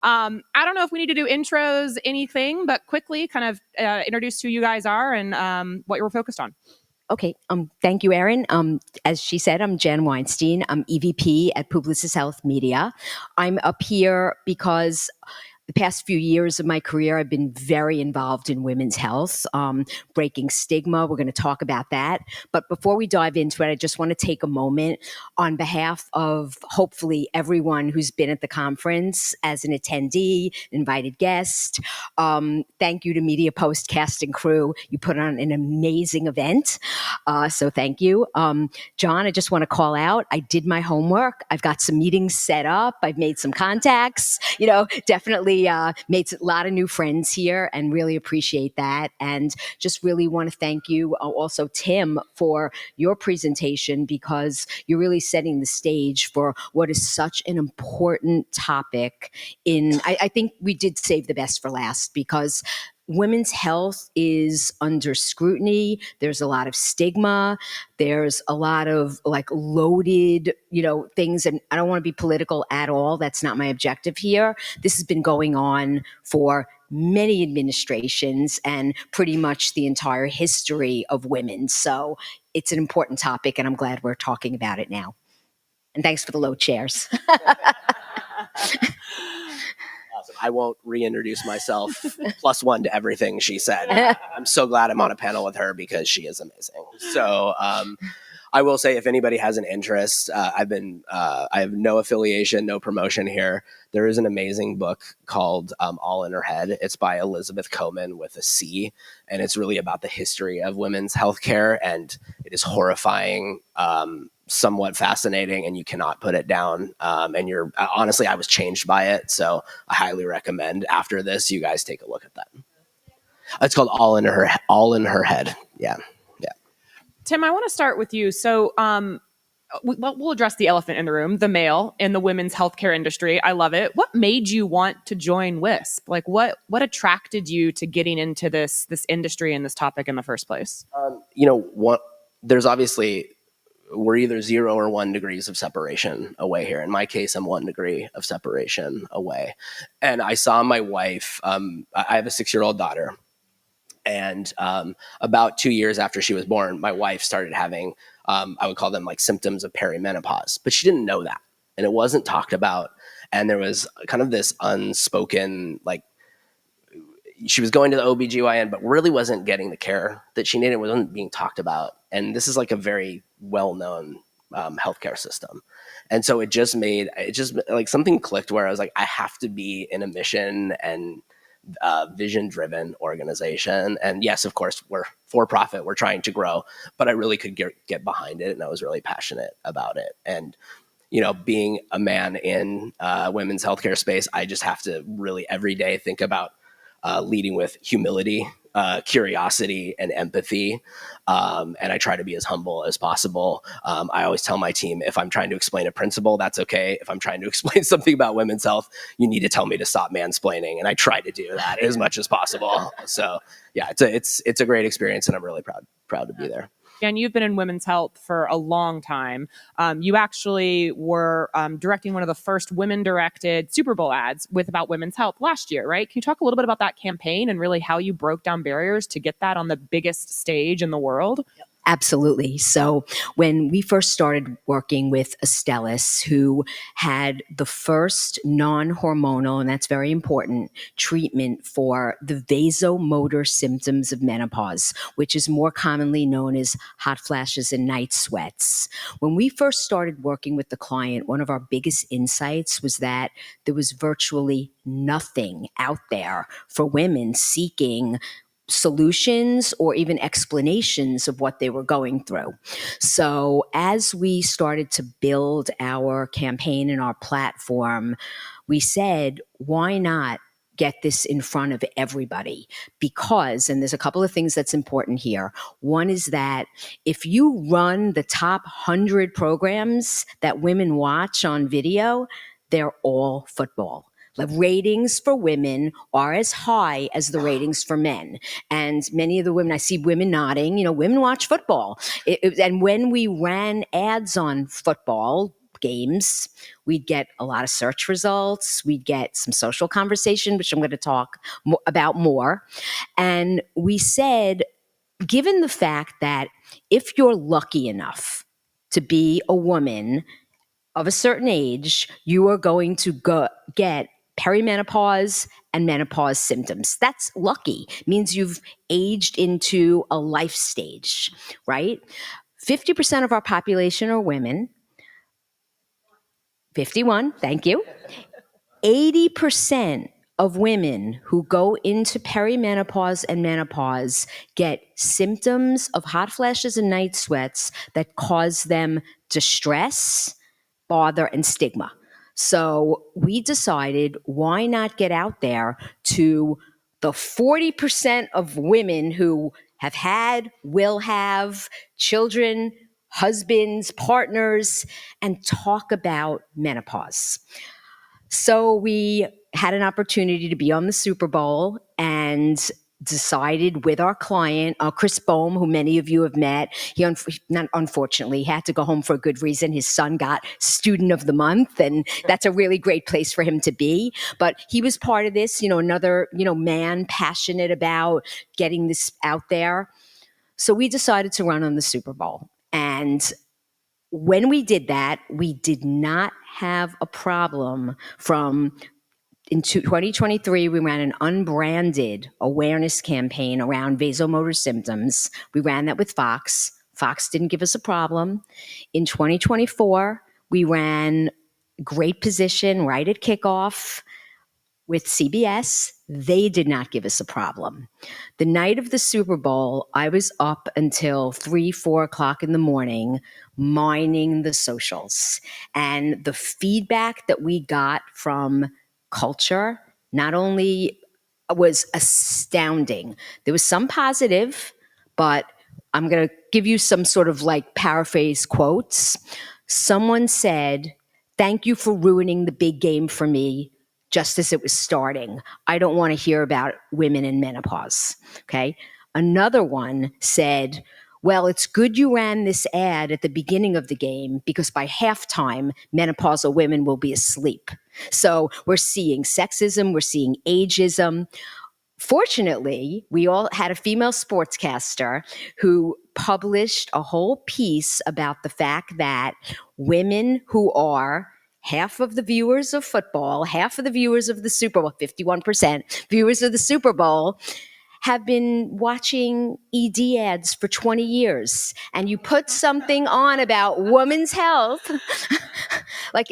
I don't know if we need to do intros, anything, but quickly kind of introduce who you guys are and what you're focused on. Okay. Thank you, Erin. As she said, I'm Jen Weinstein. I'm EVP at Publicis Health Media. I'm up here because the past few years of my career, I've been very involved in women's health, breaking stigma. We're going to talk about that. But before we dive into it, I just want to take a moment on behalf of hopefully everyone who's been at the conference as an attendee, invited guest. Thank you to MediaPost cast and crew. You put on an amazing event. So thank you. John, I just want to call out, I did my homework. I've got some meetings set up. I've made some contacts, definitely made a lot of new friends here and really appreciate that. And just really want to thank you also, Tim, for your presentation, because you're really setting the stage for what is such an important topic. I think we did save the best for last, because women's health is under scrutiny. There's a lot of stigma. There's a lot of loaded, things. And I don't want to be political at all. That's not my objective here. This has been going on for many administrations and pretty much the entire history of women. So it's an important topic, and I'm glad we're talking about it now. And thanks for the low chairs. Awesome. I won't reintroduce myself. +1 to everything she said. I'm so glad I'm on a panel with her because she is amazing. So I will say, if anybody has an interest, I have no affiliation, no promotion here. There is an amazing book called All in Her Head. It's by Elizabeth Coman with a C, and it's really about the history of women's healthcare, and it is horrifying, somewhat fascinating, and you cannot put it down. And honestly, I was changed by it, so I highly recommend after this you guys take a look at that. It's called All in Her Head. Yeah. Tim, I want to start with you. So we'll address the elephant in the room, the male in the women's healthcare industry. I love it. What made you want to join Wisp? What attracted you to getting into this industry and this topic in the first place? There's obviously, we're either 0 or 1 degrees of separation away here. In my case, I'm 1 degree of separation away. And I saw my wife, I have a 6-year-old daughter. And about 2 years after she was born, my wife started having, I would call them symptoms of perimenopause, but she didn't know that. And it wasn't talked about. And there was kind of this unspoken, she was going to the OBGYN, but really wasn't getting the care that she needed. It wasn't being talked about. And this is a very well-known healthcare system. And so it just something clicked where I was like, I have to be in a mission and vision-driven organization. And yes, of course, we're for-profit, we're trying to grow, but I really could get behind it, and I was really passionate about it. And being a man in women's healthcare space, I just have to really every day think about leading with humility, curiosity, and empathy. And I try to be as humble as possible. I always tell my team, if I'm trying to explain a principle, that's okay. If I'm trying to explain something about women's health, you need to tell me to stop mansplaining. And I try to do that as much as possible. So yeah, it's a great experience, and I'm really proud to be there. And you've been in women's health for a long time. You actually were directing one of the first women-directed Super Bowl ads about women's health last year, right? Can you talk a little bit about that campaign and really how you broke down barriers to get that on the biggest stage in the world? Yep. Absolutely. So when we first started working with Astellas, who had the first non-hormonal, and that's very important, treatment for the vasomotor symptoms of menopause, which is more commonly known as hot flashes and night sweats. When we first started working with the client, one of our biggest insights was that there was virtually nothing out there for women seeking solutions or even explanations of what they were going through. So as we started to build our campaign and our platform, we said, why not get this in front of everybody? Because, and there's a couple of things that's important here. One is that if you run the top 100 programs that women watch on video, they're all football. The ratings for women are as high as the ratings for men. And many of the women, I see women nodding, women watch football. And when we ran ads on football, games. We'd get a lot of search results. We'd get some social conversation, which I'm going to talk about more. And we said, given the fact that if you're lucky enough to be a woman of a certain age, you are going to get perimenopause and menopause symptoms. That's lucky. It means you've aged into a life stage, right? 50% of our population are women. 51, thank you. 80% of women who go into perimenopause and menopause get symptoms of hot flashes and night sweats that cause them distress, bother, and stigma. So we decided, why not get out there to the 40% of women who have had, will have children, husbands, partners, and talk about menopause. So we had an opportunity to be on the Super Bowl and decided with our client, Chris Bohm, who many of you have met. He unfortunately had to go home for a good reason. His son got Student of the Month, and that's a really great place for him to be. But he was part of this, another, man passionate about getting this out there. So we decided to run on the Super Bowl. And when we did that, we did not have a problem in 2023, we ran an unbranded awareness campaign around vasomotor symptoms. We ran that with Fox. Fox didn't give us a problem. In 2024, we ran Great Position right at kickoff with CBS. They did not give us a problem. The night of the Super Bowl, I was up until 3, 4 o'clock in the morning mining the socials. And the feedback that we got from culture not only was astounding. There was some positive, but I'm going to give you some sort of paraphrase quotes. Someone said, "Thank you for ruining the big game for me just as it was starting. I don't want to hear about women in menopause." Okay. Another one said, "Well, it's good you ran this ad at the beginning of the game because by halftime, menopausal women will be asleep." So we're seeing sexism, we're seeing ageism. Fortunately, we all had a female sportscaster who published a whole piece about the fact that women who are half of the viewers of football, half of the viewers of the Super Bowl, 51% viewers of the Super Bowl, have been watching ED ads for 20 years. And you put something on about women's health.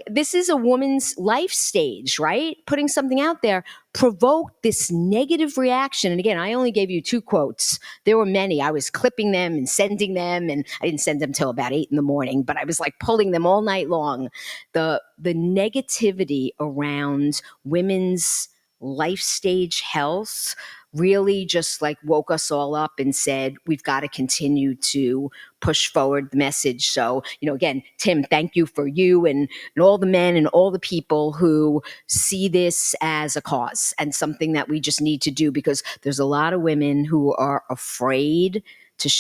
This is a woman's life stage, right? Putting something out there provoked this negative reaction. And again, I only gave you 2 quotes. There were many. I was clipping them and sending them, and I didn't send them till about 8 in the morning, but I was pulling them all night long. The negativity around women's life stage health really just woke us all up and said, we've got to continue to push forward the message. So, again, Tim, thank you for you and all the men and all the people who see this as a cause and something that we just need to do, because there's a lot of women who are afraid to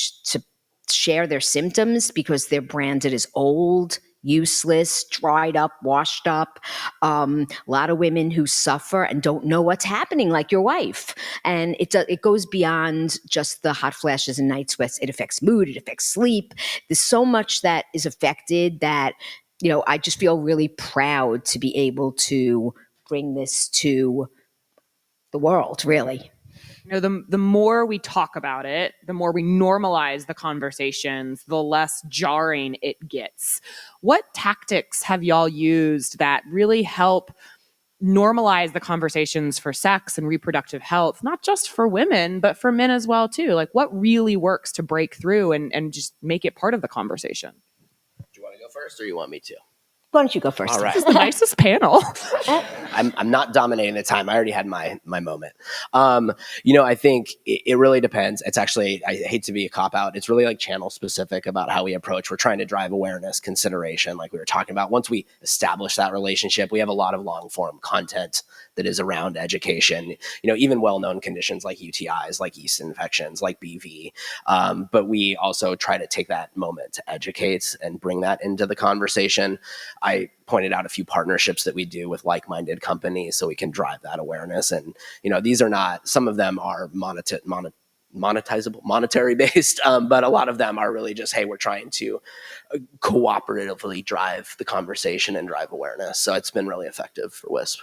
share their symptoms because they're branded as old, useless, dried up, washed up. A lot of women who suffer and don't know what's happening, like your wife. And it goes beyond just the hot flashes and night sweats. It affects mood. It affects sleep. There's so much that is affected that, I just feel really proud to be able to bring this to the world, really. The more we talk about it, the more we normalize the conversations, the less jarring it gets. What tactics have y'all used that really help normalize the conversations for sex and reproductive health, not just for women, but for men as well, too? What really works to break through and just make it part of the conversation? Do you want to go first or you want me to? Why don't you go first? All right. This is the nicest panel. I'm not dominating the time. I already had my moment. I think it really depends. It's actually, I hate to be a cop-out. It's really channel specific about how we approach. We're trying to drive awareness, consideration, like we were talking about. Once we establish that relationship, we have a lot of long-form content that is around education, even well-known conditions like UTIs, like yeast infections, like BV. But we also try to take that moment to educate and bring that into the conversation. I pointed out a few partnerships that we do with like-minded companies so we can drive that awareness. And, these are not, some of them are monetizable, monetary based, but a lot of them are really just, hey, we're trying to cooperatively drive the conversation and drive awareness. So it's been really effective for Wisp.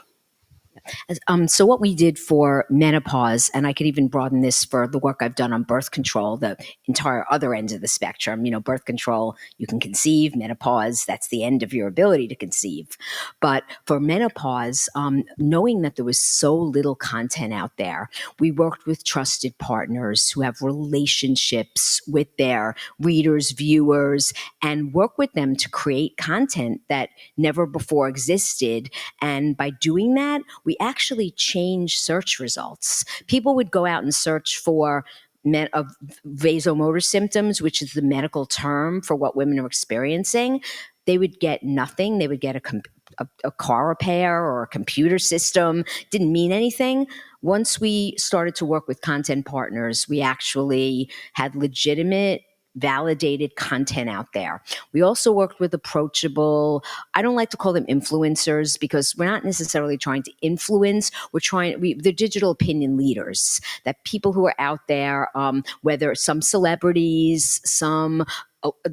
So what we did for menopause, and I could even broaden this for the work I've done on birth control, the entire other end of the spectrum. Birth control, you can conceive. Menopause, that's the end of your ability to conceive. But for menopause, knowing that there was so little content out there, we worked with trusted partners who have relationships with their readers, viewers, and work with them to create content that never before existed. And by doing that, we actually changed search results. People would go out and search for vasomotor symptoms, which is the medical term for what women are experiencing. They would get nothing. They would get a car repair or a computer system. Didn't mean anything. Once we started to work with content partners, we actually had legitimate, validated content out there. We also worked with approachable, I don't like to call them influencers because we're not necessarily trying to influence. They're digital opinion leaders, that people who are out there, whether some celebrities, some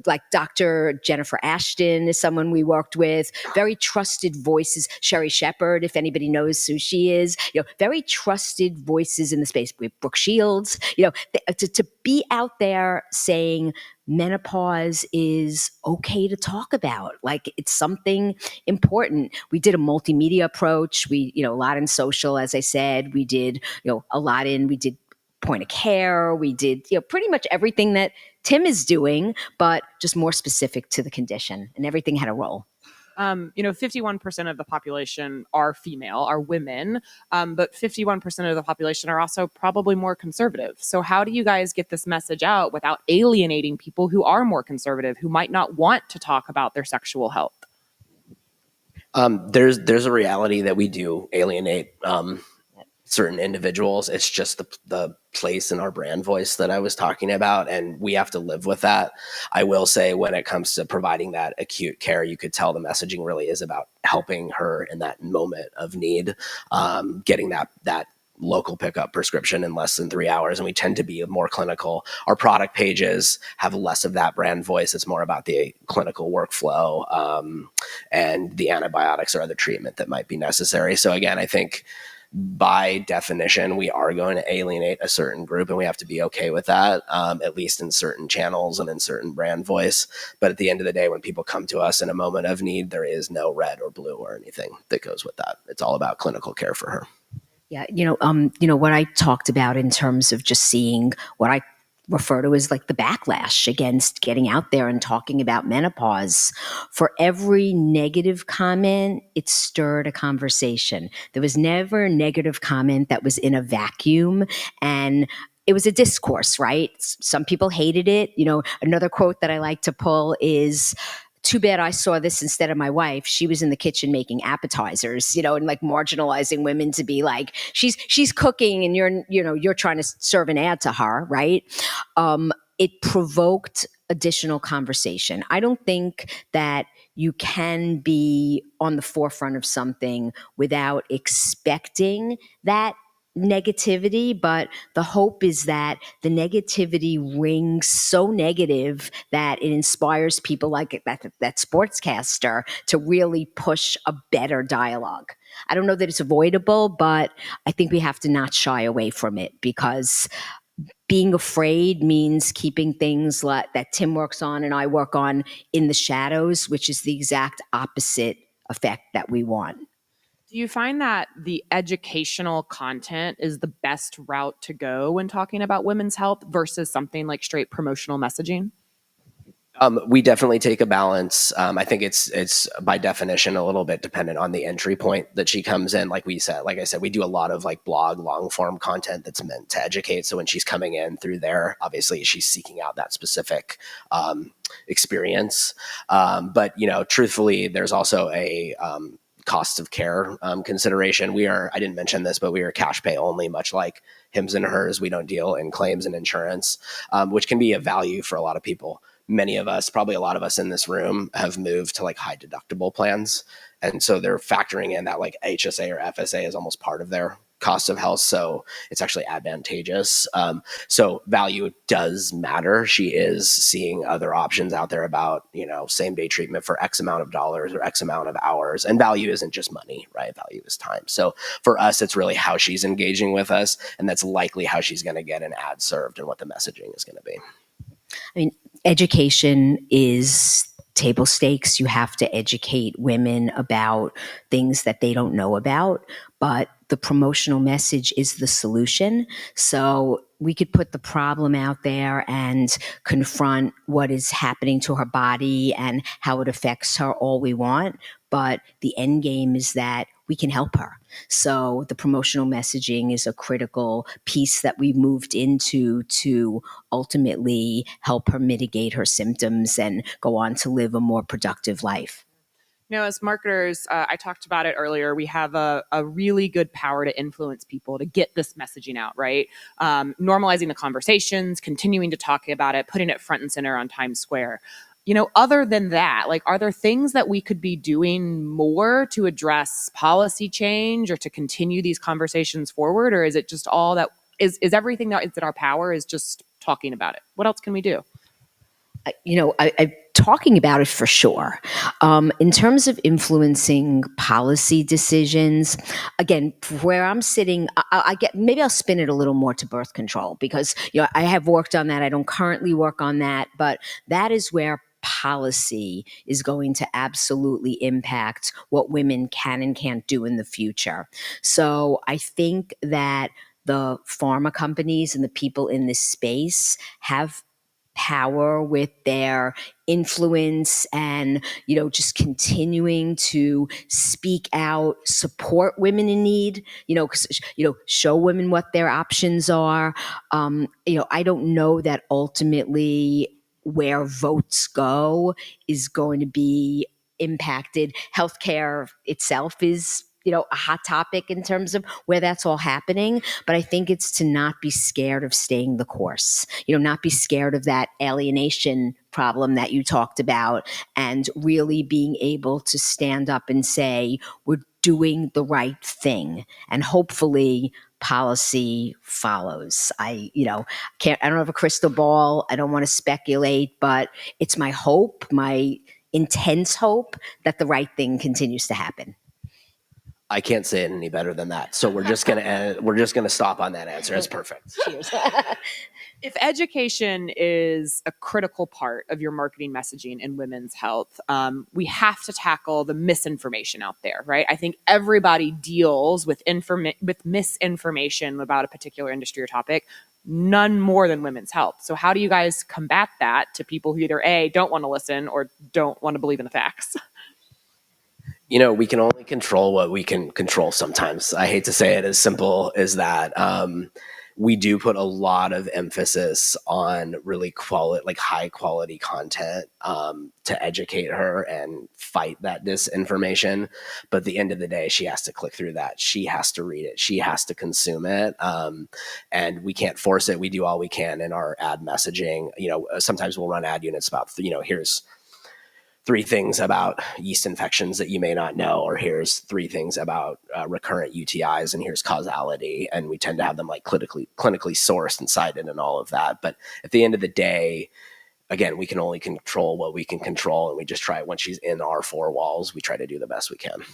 like Dr. Jennifer Ashton is someone we worked with, very trusted voices. Sherry Shepard, if anybody knows who she is, very trusted voices in the space. We have Brooke Shields, to be out there saying menopause is okay to talk about. Like it's something important. We did a multimedia approach. We, a lot in social, as I said, we did, we did point of care. We did, pretty much everything that Tim is doing, but just more specific to the condition, and everything had a role. 51% of the population are female, are women, but 51% of the population are also probably more conservative. So how do you guys get this message out without alienating people who are more conservative, who might not want to talk about their sexual health? There's a reality that we do alienate certain individuals. It's just the place in our brand voice that I was talking about, and we have to live with that. I will say, when it comes to providing that acute care, you could tell the messaging really is about helping her in that moment of need, getting that local pickup prescription in less than 3 hours. And we tend to be more clinical. Our product pages have less of that brand voice. It's more about the clinical workflow and the antibiotics or other treatment that might be necessary. So again, I think by definition, we are going to alienate a certain group, and we have to be okay with that, at least in certain channels and in certain brand voice. But at the end of the day, when people come to us in a moment of need, there is no red or blue or anything that goes with that. It's all about clinical care for her. Yeah, what I talked about in terms of just seeing what I refer to as like the backlash against getting out there and talking about menopause. For every negative comment, it stirred a conversation. There was never a negative comment that was in a vacuum, and it was a discourse, right? Some people hated it. Another quote that I like to pull is, too bad I saw this instead of my wife. She was in the kitchen making appetizers, and like marginalizing women to be like, she's cooking and you're trying to serve an ad to her, right? It provoked additional conversation. I don't think that you can be on the forefront of something without expecting that negativity, but the hope is that the negativity rings so negative that it inspires people like that sportscaster to really push a better dialogue. I don't know that it's avoidable, but I think we have to not shy away from it, because being afraid means keeping things like that Tim works on and I work on in the shadows, which is the exact opposite effect that we want. Do you find that the educational content is the best route to go when talking about women's health versus something like straight promotional messaging? We definitely take a balance. I think it's by definition a little bit dependent on the entry point that she comes in. Like I said, we do a lot of like blog long form content that's meant to educate. So when she's coming in through there, obviously she's seeking out that specific experience. But truthfully, there's also a cost of care consideration. I didn't mention this, but we are cash pay only, much like Hims and Hers. We don't deal in claims and insurance, which can be a value for a lot of people. many of us, probably a lot of us in this room, have moved to like high deductible plans. And so they're factoring in that like HSA or FSA is almost part of their cost of health. So it's actually advantageous. So value does matter. She is seeing other options out there about, same day treatment for X amount of dollars or X amount of hours. And value isn't just money, right? Value is time. So for us, it's really how she's engaging with us. And that's likely how she's going to get an ad served and what the messaging is going to be. I mean, education is table stakes. You have to educate women about things that they don't know about, but the promotional message is the solution. So we could put the problem out there and confront what is happening to her body and how it affects her all we want. But the end game is that we can help her. So the promotional messaging is a critical piece that we moved into to ultimately help her mitigate her symptoms and go on to live a more productive life. As marketers, I talked about it earlier, we have a really good power to influence people to get this messaging out, right? Normalizing the conversations, continuing to talk about it, putting it front and center on Times Square. Other than that, like, are there things that we could be doing more to address policy change or to continue these conversations forward? Or is it just all that is everything that is in our power is just talking about it? What else can we do? I'm talking about it for sure. In terms of influencing policy decisions, again, where I'm sitting, maybe I'll spin it a little more to birth control because I have worked on that. I don't currently work on that, but that is where policy is going to absolutely impact what women can and can't do in the future. So I think that the pharma companies and the people in this space have power with their influence and just continuing to speak out, support women in need, show women what their options are. I don't know that ultimately where votes go is going to be impacted. Healthcare itself is a hot topic in terms of where that's all happening. But I think it's to not be scared of staying the course, not be scared of that alienation problem that you talked about, and really being able to stand up and say, we're doing the right thing. And hopefully policy follows. I don't have a crystal ball. I don't want to speculate, but it's my hope, my intense hope that the right thing continues to happen. I can't say it any better than that. So we're just gonna stop on that answer. It's perfect. Cheers. If education is a critical part of your marketing messaging in women's health, we have to tackle the misinformation out there, right? I think everybody deals with misinformation about a particular industry or topic, none more than women's health. So how do you guys combat that to people who either A, don't want to listen or don't want to believe in the facts? We can only control what we can control sometimes. I hate to say it as simple as that. We do put a lot of emphasis on really high quality content to educate her and fight that disinformation. But at the end of the day, she has to click through that. She has to read it. She has to consume it. And we can't force it. We do all we can in our ad messaging. Sometimes we'll run ad units about, here's 3 things about yeast infections that you may not know, or here's 3 things about recurrent UTIs, and here's causality. And we tend to have them like clinically sourced and cited and all of that. But at the end of the day, again, we can only control what we can control. And we just try, once she's in our 4 walls, we try to do the best we can.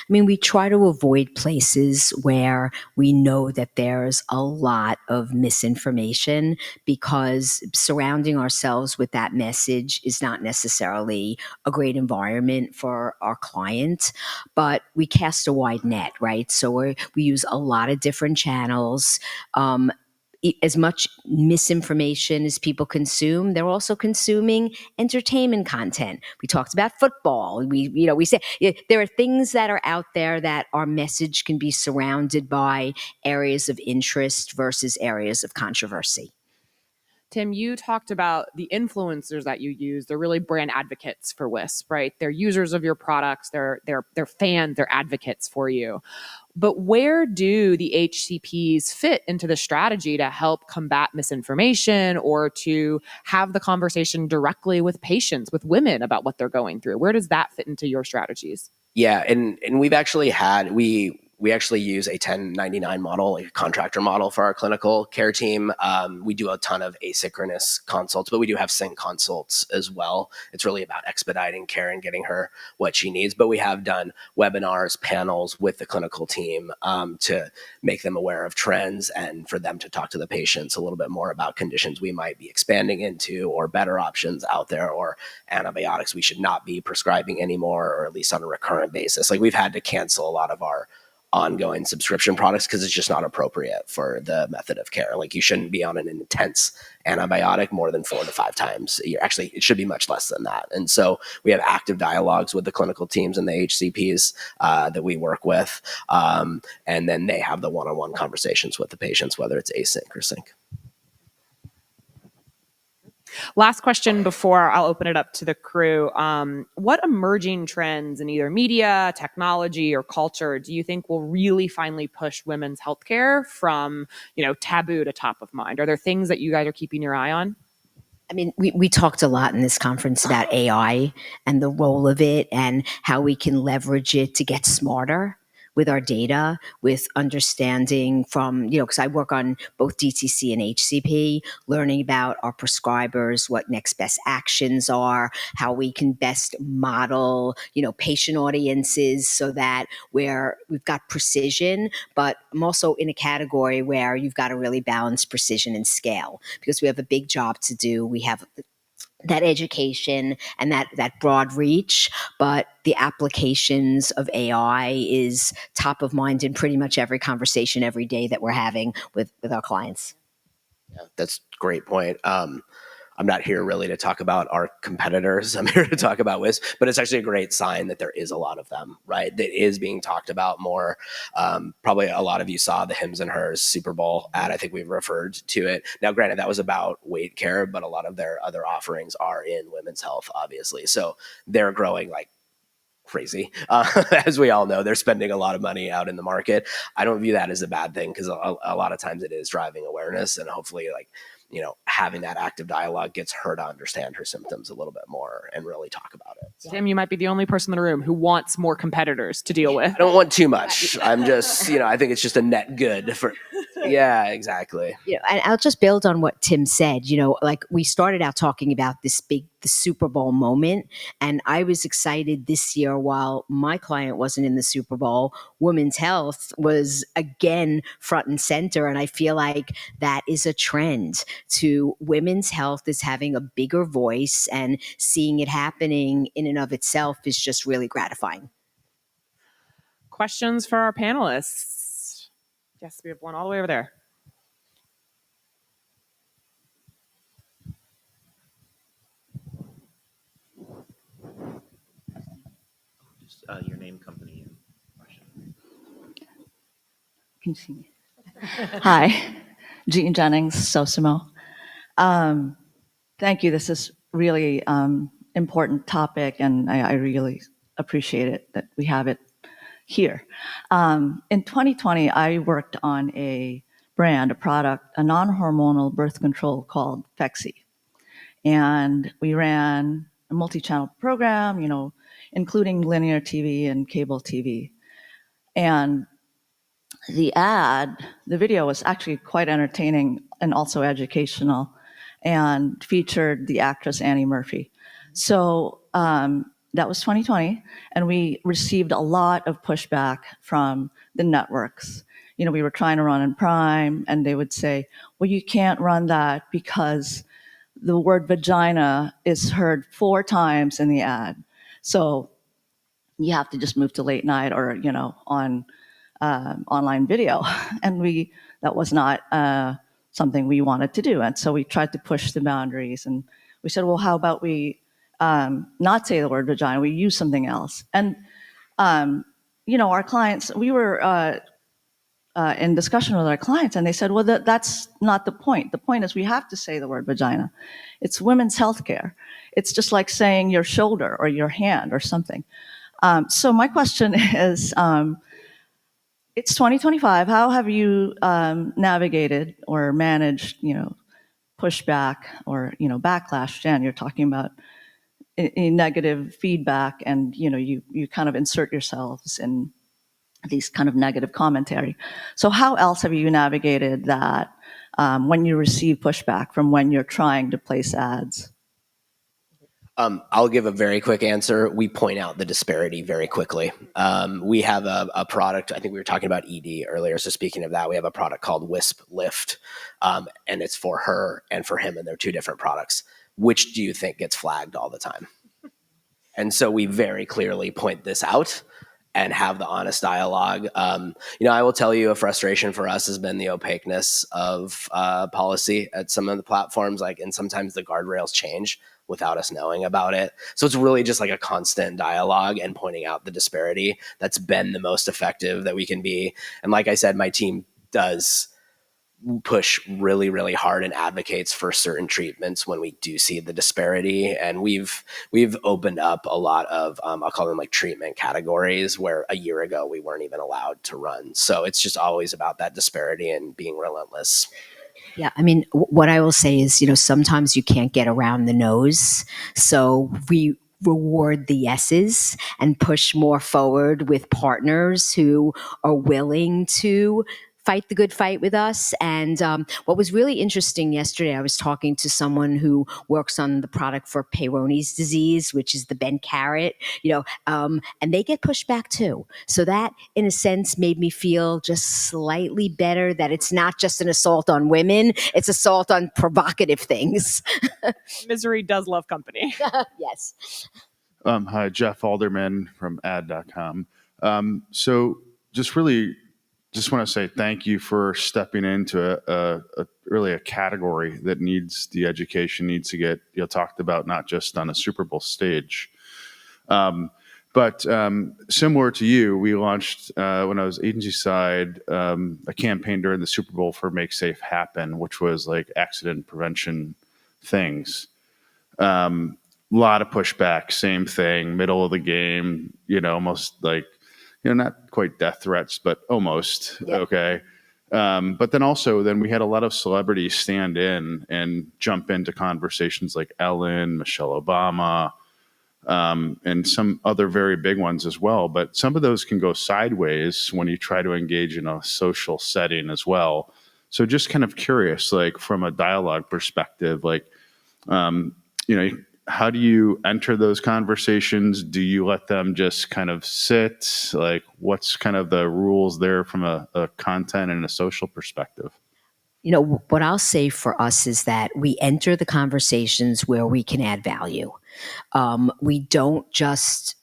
We try to avoid places where we know that there's a lot of misinformation, because surrounding ourselves with that message is not necessarily a great environment for our client. But we cast a wide net, right? So we use a lot of different channels. As much misinformation as people consume, they're also consuming entertainment content. We talked about football. We say there are things that are out there that our message can be surrounded by areas of interest versus areas of controversy. Tim, you talked about the influencers that you use. They're really brand advocates for Wisp, right? They're users of your products. They're fans. They're advocates for you. But where do the HCPs fit into the strategy to help combat misinformation or to have the conversation directly with patients, with women about what they're going through? Where does that fit into your strategies? Yeah, and we've actually had we actually use a 1099 model, like a contractor model for our clinical care team. We do a ton of asynchronous consults, but we do have sync consults as well. It's really about expediting care and getting her what she needs. But we have done webinars, panels with the clinical team to make them aware of trends and for them to talk to the patients a little bit more about conditions we might be expanding into or better options out there or antibiotics we should not be prescribing anymore, or at least on a recurrent basis. Like we've had to cancel a lot of our ongoing subscription products because it's just not appropriate for the method of care. Like you shouldn't be on an intense antibiotic more than 4 to 5 times a year. Actually, it should be much less than that. And so we have active dialogues with the clinical teams and the HCPs that we work with. And then they have the one-on-one conversations with the patients, whether it's async or sync. Last question before I'll open it up to the crew. What emerging trends in either media, technology, or culture do you think will really finally push women's healthcare from, taboo to top of mind? Are there things that you guys are keeping your eye on? I mean, we talked a lot in this conference about AI and the role of it and how we can leverage it to get smarter with our data, with understanding from, because I work on both DTC and HCP, learning about our prescribers, what next best actions are, how we can best model, patient audiences so that we've got precision, but I'm also in a category where you've got to really balance precision and scale because we have a big job to do. We have that education and that broad reach, but the applications of AI is top of mind in pretty much every conversation every day that we're having with our clients. Yeah, that's a great point. I'm not here really to talk about our competitors. I'm here to talk about Wisp, but it's actually a great sign that there is a lot of them, right? That is being talked about more. Probably a lot of you saw the Hims and Hers Super Bowl ad. I think we've referred to it. Now, granted, that was about weight care, but a lot of their other offerings are in women's health, obviously. So they're growing like crazy. As we all know, they're spending a lot of money out in the market. I don't view that as a bad thing because a lot of times it is driving awareness, and hopefully having that active dialogue gets her to understand her symptoms a little bit more and really talk about it. So. Tim, you might be the only person in the room who wants more competitors to deal with. I don't want too much. I'm just, I think it's just a net good for, yeah, exactly. And I'll just build on what Tim said, like we started out talking about the Super Bowl moment. And I was excited this year while my client wasn't in the Super Bowl, women's health was again front and center. And I feel like that is a trend to women's health is having a bigger voice, and seeing it happening in and of itself is just really gratifying. Questions for our panelists? Yes, we have one all the way over there. Just your name, company, and question. Can you see me? Hi, Jean Jennings, Sosimo. Thank you. This is really important topic, and I really appreciate it that we have it here. In 2020, I worked on a product, a non-hormonal birth control called Phexxi. And we ran a multi-channel program, including linear TV and cable TV. And the video was actually quite entertaining and also educational, and featured the actress Annie Murphy. So that was 2020, and we received a lot of pushback from the networks. We were trying to run in prime, and they would say, well, you can't run that because the word vagina is heard 4 times in the ad. So you have to just move to late night or, on online video. And that was not something we wanted to do. And so we tried to push the boundaries, and we said, well, how about we not say the word vagina, we use something else. And, our clients, we were in discussion with our clients, and they said, well, that's not the point. The point is we have to say the word vagina. It's women's healthcare. It's just like saying your shoulder or your hand or something. So my question is, It's 2025. How have you navigated or managed, pushback or, backlash? Jan, you're talking about negative feedback, and, you kind of insert yourselves in these kind of negative commentary. So how else have you navigated that when you receive pushback from when you're trying to place ads? I'll give a very quick answer. We point out the disparity very quickly. We have a product, I think we were talking about ED earlier, so speaking of that, we have a product called Wisp Lift, and it's for her and for him, and they're two different products. Which do you think gets flagged all the time? And so we very clearly point this out and have the honest dialogue. I will tell you, a frustration for us has been the opaqueness of policy at some of the platforms, and sometimes the guardrails change without us knowing about it. So it's really just like a constant dialogue and pointing out the disparity that's been the most effective that we can be. And like I said, my team does push really, really hard and advocates for certain treatments when we do see the disparity. And we've opened up a lot of, I'll call them like treatment categories where a year ago we weren't even allowed to run. So it's just always about that disparity and being relentless. Yeah, I mean, what I will say is, sometimes you can't get around the no's. So we reward the yeses and push more forward with partners who are willing to fight the good fight with us. And what was really interesting yesterday, I was talking to someone who works on the product for Peyronie's disease, which is the bent carrot, and they get pushed back too. So that, in a sense, made me feel just slightly better that it's not just an assault on women, it's assault on provocative things. Misery does love company. Yes. Hi, Jeff Alderman from ad.com. So just want to say thank you for stepping into really a category that needs the education, needs to get talked about, not just on a Super Bowl stage. But similar to you, we launched, when I was agency side, a campaign during the Super Bowl for Make Safe Happen, which was like accident prevention things. Lot of pushback, same thing, middle of the game, almost like, not quite death threats, but almost. Yep. Okay. But then we had a lot of celebrities stand in and jump into conversations like Ellen, Michelle Obama, and some other very big ones as well. But some of those can go sideways when you try to engage in a social setting as well. So just kind of curious, like from a dialogue perspective, how do you enter those conversations? Do you let them just kind of sit? Like, what's kind of the rules there from a content and a social perspective? What I'll say for us is that we enter the conversations where we can add value. We don't just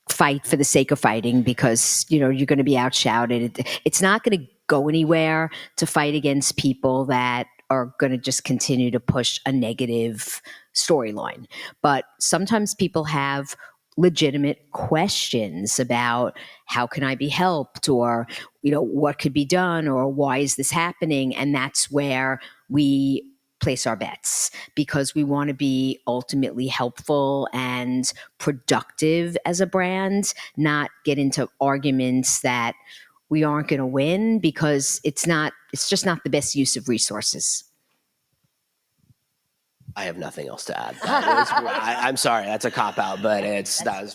fight for the sake of fighting because, you're going to be outshouted. It's not going to go anywhere to fight against people that are going to just continue to push a negative storyline. But sometimes people have legitimate questions about how can I be helped, or, what could be done, or why is this happening? And that's where we place our bets, because we want to be ultimately helpful and productive as a brand, not get into arguments that we aren't going to win, because it's just not the best use of resources. I have nothing else to add. I'm sorry, that's a cop-out, but that was perfect.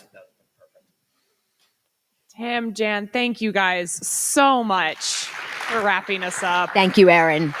Tim, Jan, thank you guys so much for wrapping us up. Thank you, Erin.